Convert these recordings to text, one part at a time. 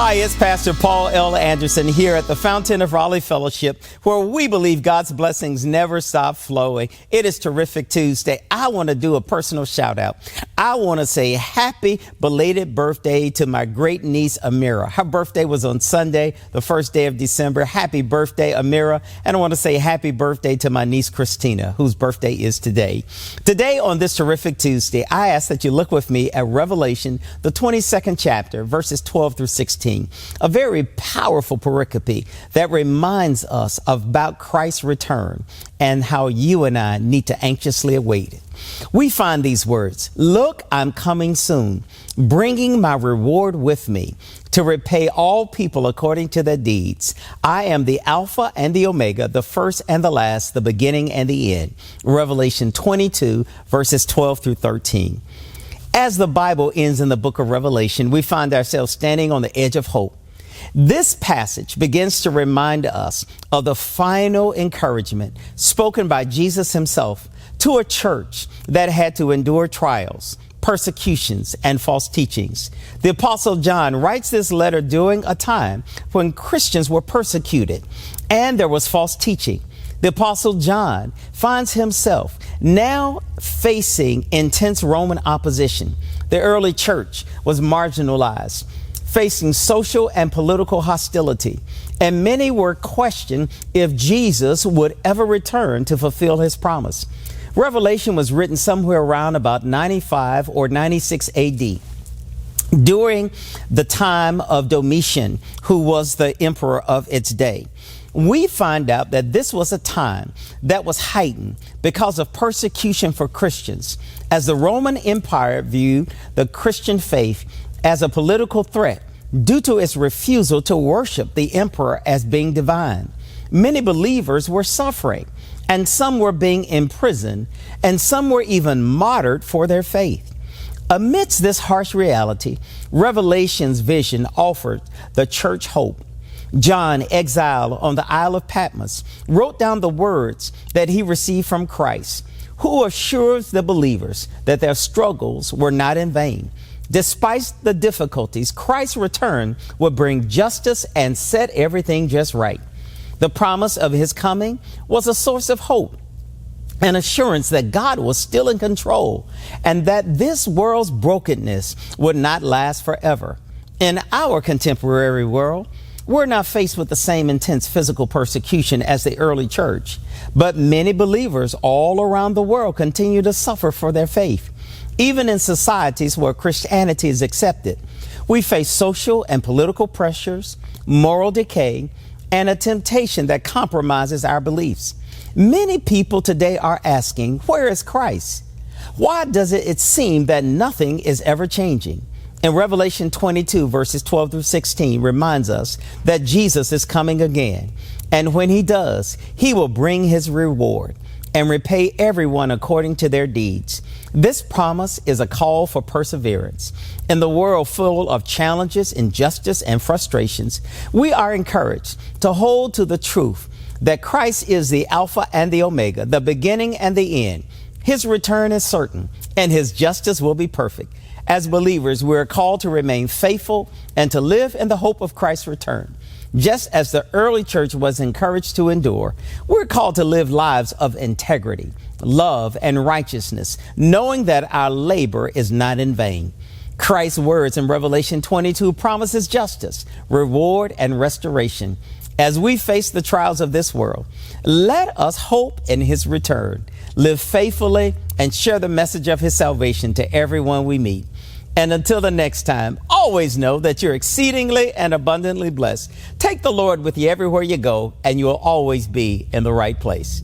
Hi, it's Pastor Paul L. Anderson here at the Fountain of Raleigh Fellowship, where we believe God's blessings never stop flowing. It is Terrific Tuesday. I want to do a personal shout out. I want to say happy belated birthday to my great niece, Amira. Her birthday was on Sunday, the first day of December. Happy birthday, Amira. And I want to say happy birthday to my niece, Christina, whose birthday is today. Today on this Terrific Tuesday, I ask that you look with me at Revelation, the 22nd chapter, verses 12 through 16. A very powerful pericope that reminds us about Christ's return and how you and I need to anxiously await it. We find these words: "Look, I'm coming soon, bringing my reward with me to repay all people according to their deeds. I am the Alpha and the Omega, the first and the last, the beginning and the end." Revelation 22, verses 12 through 13. As the Bible ends in the book of Revelation, we find ourselves standing on the edge of hope. This passage begins to remind us of the final encouragement spoken by Jesus himself to a church that had to endure trials, persecutions, and false teachings. The Apostle John writes this letter during a time when Christians were persecuted and there was false teaching. The Apostle John finds himself now facing intense Roman opposition. The early church was marginalized, facing social and political hostility, and many were questioning if Jesus would ever return to fulfill his promise. Revelation was written somewhere around about 95 or 96 AD. During the time of Domitian, who was the emperor of its day. We find out that this was a time that was heightened because of persecution for Christians, as the Roman Empire viewed the Christian faith as a political threat due to its refusal to worship the emperor as being divine. Many believers were suffering, and some were being imprisoned, and some were even martyred for their faith. Amidst this harsh reality, Revelation's vision offered the church hope. John, exiled on the Isle of Patmos, wrote down the words that he received from Christ, who assures the believers that their struggles were not in vain. Despite the difficulties, Christ's return would bring justice and set everything just right. The promise of his coming was a source of hope, an assurance that God was still in control and that this world's brokenness would not last forever. In our contemporary world, we're not faced with the same intense physical persecution as the early church, but many believers all around the world continue to suffer for their faith. Even in societies where Christianity is accepted, we face social and political pressures, moral decay, and a temptation that compromises our beliefs. Many people today are asking, where is Christ? Why does it seem that nothing is ever changing? And Revelation 22, verses 12 through 16 reminds us that Jesus is coming again. And when he does, he will bring his reward and repay everyone according to their deeds. This promise is a call for perseverance. In the world full of challenges, injustice, and frustrations, we are encouraged to hold to the truth that Christ is the Alpha and the Omega, the beginning and the end. His return is certain, and his justice will be perfect. As believers, we're called to remain faithful and to live in the hope of Christ's return. Just as the early church was encouraged to endure, we're called to live lives of integrity, love, and righteousness, knowing that our labor is not in vain. Christ's words in Revelation 22 promises justice, reward, and restoration. As we face the trials of this world, let us hope in his return, live faithfully, and share the message of his salvation to everyone we meet. And until the next time, always know that you're exceedingly and abundantly blessed. Take the Lord with you everywhere you go, and you will always be in the right place.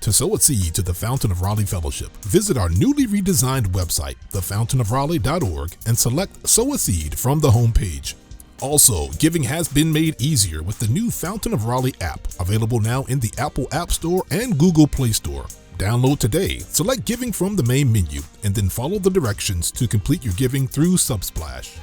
To sow a seed to the Fountain of Raleigh Fellowship, visit our newly redesigned website, thefountainofraleigh.org, and select Sow a Seed from the homepage. Also, giving has been made easier with the new Fountain of Raleigh app, available now in the Apple App Store and Google Play Store. Download today, select Giving from the main menu, and then follow the directions to complete your giving through Subsplash.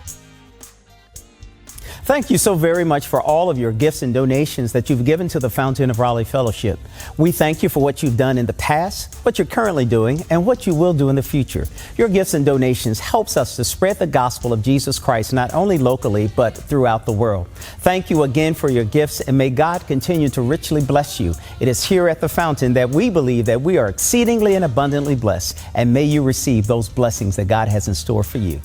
Thank you so very much for all of your gifts and donations that you've given to the Fountain of Raleigh Fellowship. We thank you for what you've done in the past, what you're currently doing, and what you will do in the future. Your gifts and donations helps us to spread the gospel of Jesus Christ, not only locally, but throughout the world. Thank you again for your gifts, and may God continue to richly bless you. It is here at the Fountain that we believe that we are exceedingly and abundantly blessed, and may you receive those blessings that God has in store for you.